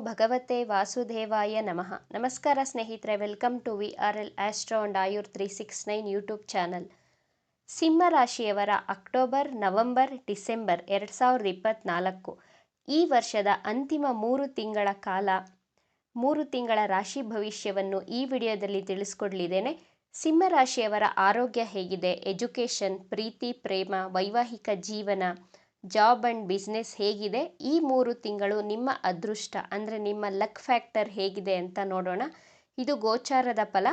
ಭಗವತೆ ವಾಸುದೇವಾಯ ನಮಃ. ನಮಸ್ಕಾರ ಸ್ನೇಹಿತರೆ, welcome to VRL astro and Ayur 369 YouTube channel. ಸಿಂಹ ರಾಶಿಯವರ ಅಕ್ಟೋಬರ್, ನವೆಂಬರ್, ಡಿಸೆಂಬರ್ 2024 ಈ ವರ್ಷದ ಅಂತಿಮ 3 ತಿಂಗಳ ಕಾಲ 3 ತಿಂಗಳ ರಾಶಿ ಭವಿಷ್ಯವನ್ನು ಈ ವಿಡಿಯೋದಲ್ಲಿ ತಿಳಿಸ್ಕೊಡ್ಲಿದ್ದೇನೆ. ಸಿಂಹ ರಾಶಿಯವರ ಆರೋಗ್ಯ ಹೇಗಿದೆ, ಎಜುಕೇಷನ್, ಪ್ರೀತಿ, ಪ್ರೇಮ, ವೈವಾಹಿಕ ಜೀವನ, ಜಾಬ್ ಆ್ಯಂಡ್ ಬಿಸ್ನೆಸ್ ಹೇಗಿದೆ, ಈ 3 ತಿಂಗಳು ನಿಮ್ಮ ಅದೃಷ್ಟ ಅಂದರೆ ನಿಮ್ಮ ಲಕ್ ಫ್ಯಾಕ್ಟರ್ ಹೇಗಿದೆ ಅಂತ ನೋಡೋಣ. ಇದು ಗೋಚಾರದ ಫಲ.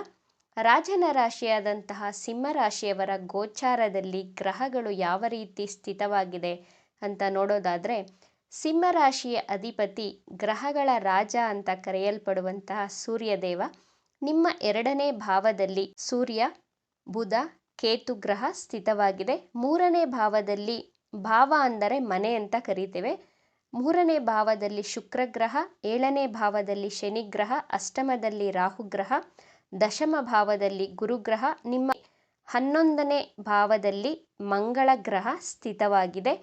ರಾಜನ ರಾಶಿಯಾದಂತಹ ಸಿಂಹ ರಾಶಿಯವರ ಗೋಚಾರದಲ್ಲಿ ಗ್ರಹಗಳು ಯಾವ ರೀತಿ ಸ್ಥಿತವಾಗಿದೆ ಅಂತ ನೋಡೋದಾದರೆ, ಸಿಂಹ ರಾಶಿಯ ಅಧಿಪತಿ ಗ್ರಹಗಳ ರಾಜ ಅಂತ ಕರೆಯಲ್ಪಡುವಂತಹ ಸೂರ್ಯದೇವ ನಿಮ್ಮ 2ನೇ ಭಾವದಲ್ಲಿ ಸೂರ್ಯ, ಬುಧ, ಕೇತು ಗ್ರಹ ಸ್ಥಿತವಾಗಿದೆ. 3ನೇ ಭಾವದಲ್ಲಿ, ಭಾವ ಅಂದರೆ ಮನೆ ಅಂತ ಕರಿತೇವೆ, 3ನೇ ಭಾವದಲ್ಲಿ ಶುಕ್ರ ಗ್ರಹ, 7ನೇ ಭಾವದಲ್ಲಿ ಶನಿ ಗ್ರಹ, ಅಷ್ಟಮದಲ್ಲಿ ರಾಹು ಗ್ರಹ, ದಶಮ ಭಾವದಲ್ಲಿ ಗುರುಗ್ರಹ, ನಿಮ್ಮ 11ನೇ ಭಾವದಲ್ಲಿ ಮಂಗಳ ಗ್ರಹ ಸ್ಥಿತವಾಗಿದೆ.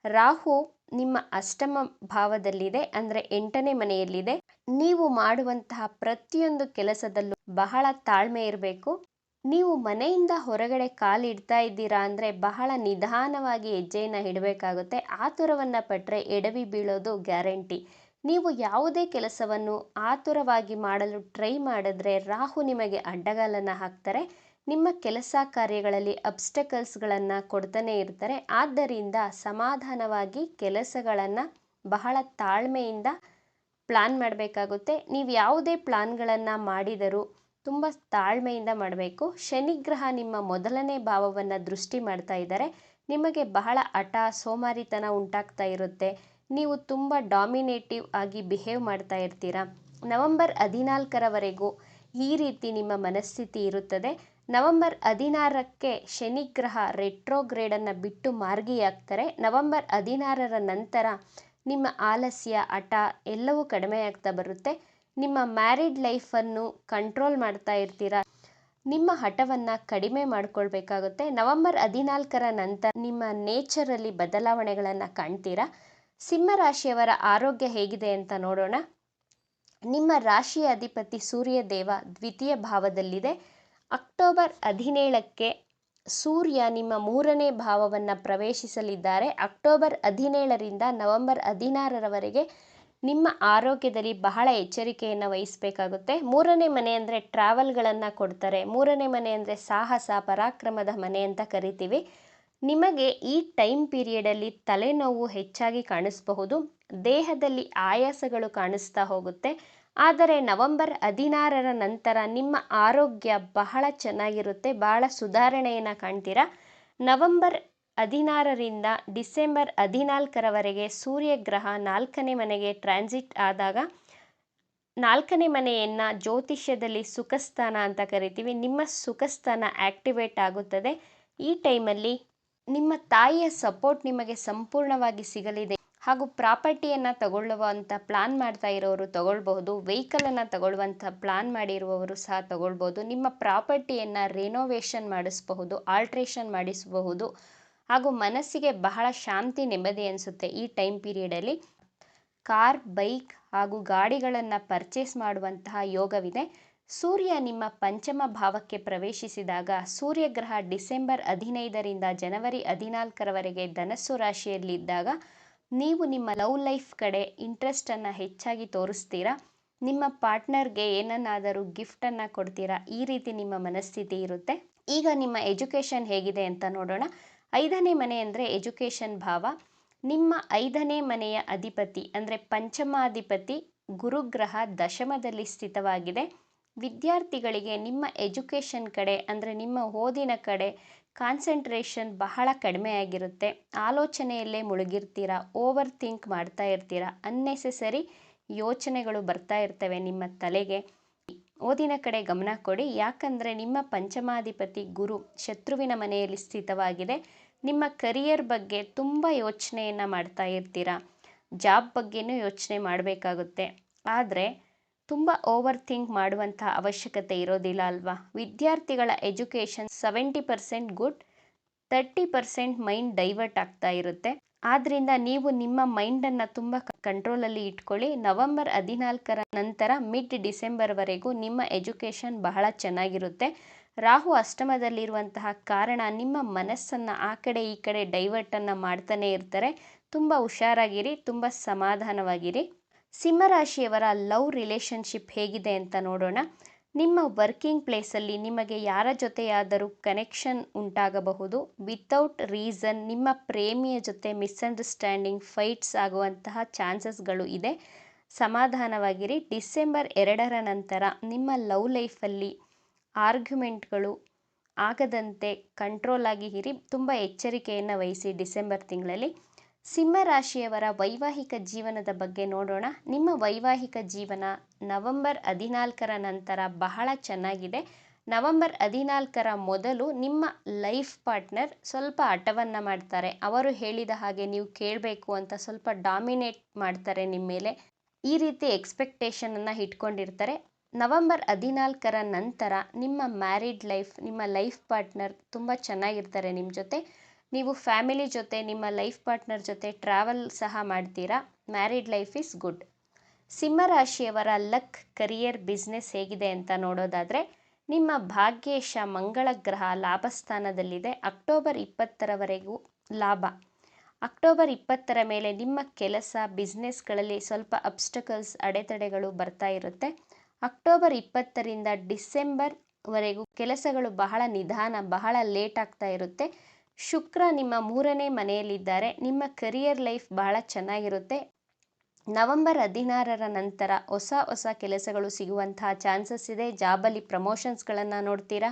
ರಾಹು ನಿಮ್ಮ ಅಷ್ಟಮ ಭಾವದಲ್ಲಿದೆ, ಅಂದರೆ 8ನೇ ಮನೆಯಲ್ಲಿದೆ. ನೀವು ಮಾಡುವಂತಹ ಪ್ರತಿಯೊಂದು ಕೆಲಸದಲ್ಲೂ ಬಹಳ ತಾಳ್ಮೆ ಇರಬೇಕು. ನೀವು ಮನೆಯಿಂದ ಹೊರಗಡೆ ಕಾಲಿಡ್ತಾ ಇದ್ದೀರಾ ಅಂದರೆ ಬಹಳ ನಿಧಾನವಾಗಿ ಹೆಜ್ಜೆಯನ್ನು ಇಡಬೇಕಾಗುತ್ತೆ. ಆತುರವನ್ನು ಪಟ್ಟರೆ ಎಡವಿ ಬೀಳೋದು ಗ್ಯಾರಂಟಿ. ನೀವು ಯಾವುದೇ ಕೆಲಸವನ್ನು ಆತುರವಾಗಿ ಮಾಡಲು ಟ್ರೈ ಮಾಡಿದ್ರೆ ರಾಹು ನಿಮಗೆ ಅಡ್ಡಗಾಲನ್ನು ಹಾಕ್ತಾರೆ. ನಿಮ್ಮ ಕೆಲಸ ಕಾರ್ಯಗಳಲ್ಲಿ ಅಬ್ಸ್ಟಕಲ್ಸ್ಗಳನ್ನು ಕೊಡ್ತಾನೆ ಇರ್ತಾರೆ. ಆದ್ದರಿಂದ ಸಮಾಧಾನವಾಗಿ ಕೆಲಸಗಳನ್ನು ಬಹಳ ತಾಳ್ಮೆಯಿಂದ ಪ್ಲಾನ್ ಮಾಡಬೇಕಾಗುತ್ತೆ. ನೀವು ಯಾವುದೇ ಪ್ಲಾನ್ಗಳನ್ನು ಮಾಡಿದರೂ ತುಂಬ ತಾಳ್ಮೆಯಿಂದ ಮಾಡಬೇಕು. ಶನಿಗ್ರಹ ನಿಮ್ಮ 1ನೇ ಭಾವವನ್ನು ದೃಷ್ಟಿ ಮಾಡ್ತಾ ಇದ್ದಾರೆ. ನಿಮಗೆ ಬಹಳ ಹಠ, ಸೋಮಾರಿತನ ಉಂಟಾಗ್ತಾ ಇರುತ್ತೆ. ನೀವು ತುಂಬ ಡಾಮಿನೇಟಿವ್ ಆಗಿ ಬಿಹೇವ್ ಮಾಡ್ತಾ ಇರ್ತೀರಾ. ನವೆಂಬರ್ 14ರವರೆಗೂ ಈ ರೀತಿ ನಿಮ್ಮ ಮನಸ್ಥಿತಿ ಇರುತ್ತದೆ. ನವೆಂಬರ್ 16ಕ್ಕೆ ಶನಿಗ್ರಹ ರೆಟ್ರೋಗ್ರೇಡನ್ನು ಬಿಟ್ಟು ಮಾರ್ಗಿಯಾಗ್ತಾರೆ. ನವೆಂಬರ್ 16ರ ನಂತರ ನಿಮ್ಮ ಆಲಸ್ಯ, ಹಠ ಎಲ್ಲವೂ ಕಡಿಮೆ ಆಗ್ತಾ ಬರುತ್ತೆ. ನಿಮ್ಮ ಮ್ಯಾರಿಡ್ ಲೈಫನ್ನು ಕಂಟ್ರೋಲ್ ಮಾಡ್ತಾ ಇರ್ತೀರಾ. ನಿಮ್ಮ ಹಠವನ್ನು ಕಡಿಮೆ ಮಾಡ್ಕೊಳ್ಬೇಕಾಗುತ್ತೆ. ನವೆಂಬರ್ 14ರ ನಂತರ ನಿಮ್ಮ ನೇಚರಲ್ಲಿ ಬದಲಾವಣೆಗಳನ್ನು ಕಾಣ್ತೀರಾ. ಸಿಂಹ ರಾಶಿಯವರ ಆರೋಗ್ಯ ಹೇಗಿದೆ ಅಂತ ನೋಡೋಣ. ನಿಮ್ಮ ರಾಶಿಯ ಅಧಿಪತಿ ಸೂರ್ಯದೇವ 2ಯ ಭಾವದಲ್ಲಿದೆ. ಅಕ್ಟೋಬರ್ 17ಕ್ಕೆ ಸೂರ್ಯ ನಿಮ್ಮ 3ನೇ ಭಾವವನ್ನು ಪ್ರವೇಶಿಸಲಿದ್ದಾರೆ. ಅಕ್ಟೋಬರ್ 17ರಿಂದ ನವೆಂಬರ್ 16ರವರೆಗೆ ನಿಮ್ಮ ಆರೋಗ್ಯದಲ್ಲಿ ಬಹಳ ಎಚ್ಚರಿಕೆಯನ್ನು ವಹಿಸಬೇಕಾಗುತ್ತೆ. 3ನೇ ಮನೆ ಅಂದರೆ ಟ್ರಾವೆಲ್ಗಳನ್ನು ಕೊಡ್ತಾರೆ. 3ನೇ ಮನೆ ಅಂದರೆ ಸಾಹಸ, ಪರಾಕ್ರಮದ ಮನೆ ಅಂತ ಕರಿತೀವಿ. ನಿಮಗೆ ಈ ಟೈಮ್ ಪೀರಿಯಡಲ್ಲಿ ತಲೆನೋವು ಹೆಚ್ಚಾಗಿ ಕಾಣಿಸಬಹುದು. ದೇಹದಲ್ಲಿ ಆಯಾಸಗಳು ಕಾಣಿಸ್ತಾ ಹೋಗುತ್ತೆ. ಆದರೆ ನವೆಂಬರ್ 16ರ ನಂತರ ನಿಮ್ಮ ಆರೋಗ್ಯ ಬಹಳ ಚೆನ್ನಾಗಿರುತ್ತೆ. ಬಹಳ ಸುಧಾರಣೆಯನ್ನು ಕಾಣ್ತೀರಾ. ನವೆಂಬರ್ 16ರಿಂದ ಡಿಸೆಂಬರ್ 14ರವರೆಗೆ ಸೂರ್ಯಗ್ರಹ 4ನೇ ಮನೆಗೆ ಟ್ರಾನ್ಸಿಟ್ ಆದಾಗ, 4ನೇ ಮನೆಯನ್ನು ಜ್ಯೋತಿಷ್ಯದಲ್ಲಿ ಸುಖಸ್ಥಾನ ಅಂತ ಕರಿತೀವಿ. ನಿಮ್ಮ ಸುಖಸ್ಥಾನ ಆಕ್ಟಿವೇಟ್ ಆಗುತ್ತದೆ. ಈ ಟೈಮಲ್ಲಿ ನಿಮ್ಮ ತಾಯಿಯ ಸಪೋರ್ಟ್ ನಿಮಗೆ ಸಂಪೂರ್ಣವಾಗಿ ಸಿಗಲಿದೆ. ಹಾಗೂ ಪ್ರಾಪರ್ಟಿಯನ್ನು ತಗೊಳ್ಳುವಂಥ ಪ್ಲಾನ್ ಮಾಡ್ತಾ ಇರೋರು ತಗೊಳ್ಬಹುದು. ವೆಹಿಕಲನ್ನು ತಗೊಳ್ಳುವಂಥ ಪ್ಲಾನ್ ಮಾಡಿರುವವರು ಸಹ ತಗೊಳ್ಬೋದು. ನಿಮ್ಮ ಪ್ರಾಪರ್ಟಿಯನ್ನು ರಿನೋವೇಷನ್ ಮಾಡಿಸಬಹುದು, ಆಲ್ಟ್ರೇಷನ್ ಮಾಡಿಸಬಹುದು. ಹಾಗೂ ಮನಸ್ಸಿಗೆ ಬಹಳ ಶಾಂತಿ, ನೆಮ್ಮದಿ ಅನಿಸುತ್ತೆ. ಈ ಟೈಮ್ ಪೀರಿಯಡಲ್ಲಿ ಕಾರ್, ಬೈಕ್ ಹಾಗೂ ಗಾಡಿಗಳನ್ನು ಪರ್ಚೇಸ್ ಮಾಡುವಂತಹ ಯೋಗವಿದೆ. ಸೂರ್ಯ ನಿಮ್ಮ 5ಮ ಭಾವಕ್ಕೆ ಪ್ರವೇಶಿಸಿದಾಗ ಸೂರ್ಯಗ್ರಹ ಡಿಸೆಂಬರ್ 15ರಿಂದ ಜನವರಿ 14ರವರೆಗೆ ಧನಸ್ಸು ರಾಶಿಯಲ್ಲಿದ್ದಾಗ ನೀವು ನಿಮ್ಮ ಲವ್ ಲೈಫ್ ಕಡೆ ಇಂಟ್ರೆಸ್ಟನ್ನು ಹೆಚ್ಚಾಗಿ ತೋರಿಸ್ತೀರಾ. ನಿಮ್ಮ ಪಾರ್ಟ್ನರ್ಗೆ ಏನನ್ನಾದರೂ ಗಿಫ್ಟನ್ನು ಕೊಡ್ತೀರಾ. ಈ ರೀತಿ ನಿಮ್ಮ ಮನಸ್ಥಿತಿ ಇರುತ್ತೆ. ಈಗ ನಿಮ್ಮ ಎಜುಕೇಷನ್ ಹೇಗಿದೆ ಅಂತ ನೋಡೋಣ. 5ನೇ ಮನೆ ಅಂದರೆ ಎಜುಕೇಷನ್ ಭಾವ. ನಿಮ್ಮ 5ನೇ ಮನೆಯ ಅಧಿಪತಿ ಅಂದರೆ ಪಂಚಮಾಧಿಪತಿ ಗುರುಗ್ರಹ ದಶಮದಲ್ಲಿ ಸ್ಥಿತವಾಗಿದೆ. ವಿದ್ಯಾರ್ಥಿಗಳಿಗೆ ನಿಮ್ಮ ಎಜುಕೇಷನ್ ಕಡೆ ಅಂದರೆ ನಿಮ್ಮ ಓದಿನ ಕಡೆ ಕಾನ್ಸಂಟ್ರೇಷನ್ ಬಹಳ ಕಡಿಮೆ ಆಗಿರುತ್ತೆ. ಆಲೋಚನೆಯಲ್ಲೇ ಮುಳುಗಿರ್ತೀರ, ಓವರ್ ಥಿಂಕ್ ಮಾಡ್ತಾ ಇರ್ತೀರ, ಅನ್ನೆಸೆಸರಿ ಯೋಚನೆಗಳು ಬರ್ತಾ ಇರ್ತವೆ ನಿಮ್ಮ ತಲೆಗೆ. ಓದಿನ ಕಡೆ ಗಮನ ಕೊಡಿ. ಯಾಕಂದರೆ ನಿಮ್ಮ ಪಂಚಮಾಧಿಪತಿ ಗುರು ಶತ್ರುವಿನ ಮನೆಯಲ್ಲಿ ಸ್ಥಿತವಾಗಿದೆ. ನಿಮ್ಮ ಕರಿಯರ್ ಬಗ್ಗೆ ತುಂಬ ಯೋಚನೆಯನ್ನು ಮಾಡ್ತಾ ಇರ್ತೀರ. ಜಾಬ್ ಬಗ್ಗೆನೂ ಯೋಚನೆ ಮಾಡಬೇಕಾಗುತ್ತೆ. ಆದರೆ ತುಂಬ ಓವರ್ ಥಿಂಕ್ ಮಾಡುವಂಥ ಅವಶ್ಯಕತೆ ಇರೋದಿಲ್ಲ ಅಲ್ವಾ. ವಿದ್ಯಾರ್ಥಿಗಳ ಎಜುಕೇಷನ್ 70% ಗುಡ್, 30% ಮೈಂಡ್ ಡೈವರ್ಟ್ ಆಗ್ತಾ ಇರುತ್ತೆ. ಆದ್ದರಿಂದ ನೀವು ನಿಮ್ಮ ಮೈಂಡನ್ನು ತುಂಬ ಕಂಟ್ರೋಲಲ್ಲಿ ಇಟ್ಕೊಳ್ಳಿ. ನವೆಂಬರ್ 14ರ ನಂತರ ಮಿಡ್ ಡಿಸೆಂಬರ್ವರೆಗೂ ನಿಮ್ಮ ಎಜುಕೇಷನ್ ಬಹಳ ಚೆನ್ನಾಗಿರುತ್ತೆ. ರಾಹು ಅಷ್ಟಮದಲ್ಲಿರುವಂತಹ ಕಾರಣ ನಿಮ್ಮ ಮನಸ್ಸನ್ನು ಆ ಕಡೆ ಈ ಕಡೆ ಡೈವರ್ಟನ್ನು ಮಾಡ್ತಾನೆ ಇರ್ತಾರೆ. ತುಂಬ ಹುಷಾರಾಗಿರಿ, ತುಂಬ ಸಮಾಧಾನವಾಗಿರಿ. ಸಿಂಹರಾಶಿಯವರ ಲವ್ ರಿಲೇಷನ್ಶಿಪ್ ಹೇಗಿದೆ ಅಂತ ನೋಡೋಣ. ನಿಮ್ಮ ವರ್ಕಿಂಗ್ ಪ್ಲೇಸಲ್ಲಿ ನಿಮಗೆ ಯಾರ ಜೊತೆಯಾದರೂ ಕನೆಕ್ಷನ್ ಉಂಟಾಗಬಹುದು. ವಿತೌಟ್ ರೀಸನ್ ನಿಮ್ಮ ಪ್ರೇಮಿಯ ಜೊತೆ ಮಿಸ್ಅಂಡರ್ಸ್ಟ್ಯಾಂಡಿಂಗ್, ಫೈಟ್ಸ್ ಆಗುವಂತಹ ಚಾನ್ಸಸ್ಗಳು ಇದೆ. ಸಮಾಧಾನವಾಗಿರಿ. ಡಿಸೆಂಬರ್ 2ರ ನಂತರ ನಿಮ್ಮ ಲವ್ ಲೈಫಲ್ಲಿ ಆರ್ಗ್ಯುಮೆಂಟ್ಗಳು ಆಗದಂತೆ ಕಂಟ್ರೋಲ್ ಆಗಿ ಇರಿ. ತುಂಬ ಎಚ್ಚರಿಕೆಯನ್ನು ವಹಿಸಿ ಡಿಸೆಂಬರ್ ತಿಂಗಳಲ್ಲಿ. ಸಿಂಹರಾಶಿಯವರ ವೈವಾಹಿಕ ಜೀವನದ ಬಗ್ಗೆ ನೋಡೋಣ. ನಿಮ್ಮ ವೈವಾಹಿಕ ಜೀವನ ನವೆಂಬರ್ 14ರ ನಂತರ ಬಹಳ ಚೆನ್ನಾಗಿದೆ. ನವೆಂಬರ್ 14ರ ಮೊದಲು ನಿಮ್ಮ ಲೈಫ್ ಪಾರ್ಟ್ನರ್ ಸ್ವಲ್ಪ ಹಠವನ್ನು ಮಾಡ್ತಾರೆ. ಅವರು ಹೇಳಿದ ಹಾಗೆ ನೀವು ಕೇಳಬೇಕು ಅಂತ ಸ್ವಲ್ಪ ಡಾಮಿನೇಟ್ ಮಾಡ್ತಾರೆ ನಿಮ್ಮ ಮೇಲೆ. ಈ ರೀತಿ ಎಕ್ಸ್ಪೆಕ್ಟೇಷನನ್ನು ಇಟ್ಕೊಂಡಿರ್ತಾರೆ. ನವೆಂಬರ್ 14ರ ನಂತರ ನಿಮ್ಮ ಮ್ಯಾರಿಡ್ ಲೈಫ್, ನಿಮ್ಮ ಲೈಫ್ ಪಾರ್ಟ್ನರ್ ತುಂಬ ಚೆನ್ನಾಗಿರ್ತಾರೆ ನಿಮ್ಮ ಜೊತೆ. ನೀವು ಫ್ಯಾಮಿಲಿ ಜೊತೆ, ನಿಮ್ಮ ಲೈಫ್ ಪಾರ್ಟ್ನರ್ ಜೊತೆ ಟ್ರಾವೆಲ್ ಸಹ ಮಾಡ್ತೀರಾ. Married life is good. ಸಿಂಹರಾಶಿಯವರ ಲಕ್, ಕರಿಯರ್, ಬಿಸ್ನೆಸ್ ಹೇಗಿದೆ ಅಂತ ನೋಡೋದಾದರೆ, ನಿಮ್ಮ ಭಾಗ್ಯೇಶ ಮಂಗಳ ಗ್ರಹ ಲಾಭಸ್ಥಾನದಲ್ಲಿದೆ. ಅಕ್ಟೋಬರ್ 20ರವರೆಗೂ ಲಾಭ. ಅಕ್ಟೋಬರ್ 20ರ ಮೇಲೆ ನಿಮ್ಮ ಕೆಲಸ, ಬಿಸ್ನೆಸ್ಗಳಲ್ಲಿ ಸ್ವಲ್ಪ ಅಬ್ಸ್ಟಕಲ್ಸ್, ಅಡೆತಡೆಗಳು ಬರ್ತಾ ಇರುತ್ತೆ. ಅಕ್ಟೋಬರ್ 20ರಿಂದ ಡಿಸೆಂಬರ್ವರೆಗೂ ಕೆಲಸಗಳು ಬಹಳ ನಿಧಾನ, ಬಹಳ ಲೇಟ್ ಆಗ್ತಾ ಇರುತ್ತೆ. ಶುಕ್ರ ನಿಮ್ಮ 3ನೇ ಮನೆಯಲ್ಲಿದ್ದಾರೆ. ನಿಮ್ಮ ಕರಿಯರ್ ಲೈಫ್ ಬಹಳ ಚೆನ್ನಾಗಿರುತ್ತೆ. ನವೆಂಬರ್ 16ರ ನಂತರ ಹೊಸ ಕೆಲಸಗಳು ಸಿಗುವಂತಹ ಚಾನ್ಸಸ್ ಇದೆ. ಜಾಬಲ್ಲಿ ಪ್ರಮೋಷನ್ಸ್ಗಳನ್ನು ನೋಡ್ತೀರಾ.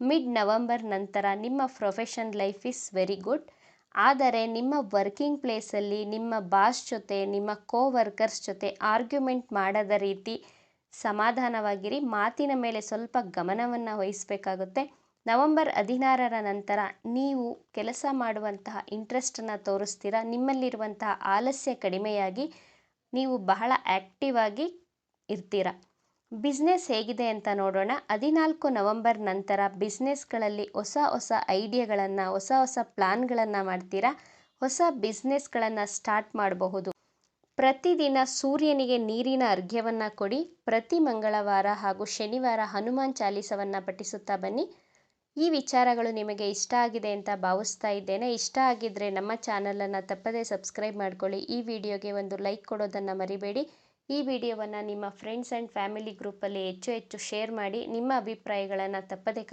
ಮಿಡ್ ನವೆಂಬರ್ ನಂತರ ನಿಮ್ಮ profession life is very good. ಆದರೆ ನಿಮ್ಮ ವರ್ಕಿಂಗ್ ಪ್ಲೇಸಲ್ಲಿ ನಿಮ್ಮ ಬಾಸ್ ಜೊತೆ, ನಿಮ್ಮ ವರ್ಕರ್ಸ್ ಜೊತೆ ಆರ್ಗ್ಯುಮೆಂಟ್ ಮಾಡದ ರೀತಿ ಸಮಾಧಾನವಾಗಿರಿ. ಮಾತಿನ ಮೇಲೆ ಸ್ವಲ್ಪ ಗಮನವನ್ನು ವಹಿಸಬೇಕಾಗುತ್ತೆ. ನವೆಂಬರ್ 16ರ ನಂತರ ನೀವು ಕೆಲಸ ಮಾಡುವಂತಹ ಇಂಟ್ರೆಸ್ಟನ್ನು ತೋರಿಸ್ತೀರಾ. ನಿಮ್ಮಲ್ಲಿರುವಂತಹ ಆಲಸ್ಯ ಕಡಿಮೆಯಾಗಿ ನೀವು ಬಹಳ ಆ್ಯಕ್ಟಿವ್ ಆಗಿ ಇರ್ತೀರ. ಬಿಸ್ನೆಸ್ ಹೇಗಿದೆ ಅಂತ ನೋಡೋಣ. 14 ನವೆಂಬರ್ ನಂತರ ಬಿಸ್ನೆಸ್ಗಳಲ್ಲಿ ಹೊಸ ಐಡಿಯಾಗಳನ್ನು, ಹೊಸ ಪ್ಲ್ಯಾನ್ಗಳನ್ನು ಮಾಡ್ತೀರಾ. ಹೊಸ ಬಿಸ್ನೆಸ್ಗಳನ್ನು ಸ್ಟಾರ್ಟ್ ಮಾಡಬಹುದು. ಪ್ರತಿದಿನ ಸೂರ್ಯನಿಗೆ ನೀರಿನ ಅರ್ಘ್ಯವನ್ನು ಕೊಡಿ. ಪ್ರತಿ ಮಂಗಳವಾರ ಹಾಗೂ ಶನಿವಾರ ಹನುಮಾನ್ ಚಾಲೀಸವನ್ನು ಪಠಿಸುತ್ತಾ ಬನ್ನಿ. ಈ ವಿಚಾರಗಳು ನಿಮಗೆ ಇಷ್ಟ ಆಗಿದೆ ಅಂತ ಭಾವಿಸ್ತಾ ಇದ್ದೇನೆ. ಇಷ್ಟ ಆಗಿದ್ದರೆ ನಮ್ಮ ಚಾನಲನ್ನು ತಪ್ಪದೇ ಸಬ್ಸ್ಕ್ರೈಬ್ ಮಾಡ್ಕೊಳ್ಳಿ. ಈ ವಿಡಿಯೋಗೆ ಒಂದು ಲೈಕ್ ಕೊಡೋದನ್ನು ಮರಿಬೇಡಿ. ಈ ವಿಡಿಯೋವನ್ನು ನಿಮ್ಮ ಫ್ರೆಂಡ್ಸ್ ಆ್ಯಂಡ್ ಫ್ಯಾಮಿಲಿ ಗ್ರೂಪಲ್ಲಿ ಹೆಚ್ಚು ಶೇರ್ ಮಾಡಿ. ನಿಮ್ಮ ಅಭಿಪ್ರಾಯಗಳನ್ನು ತಪ್ಪದೇ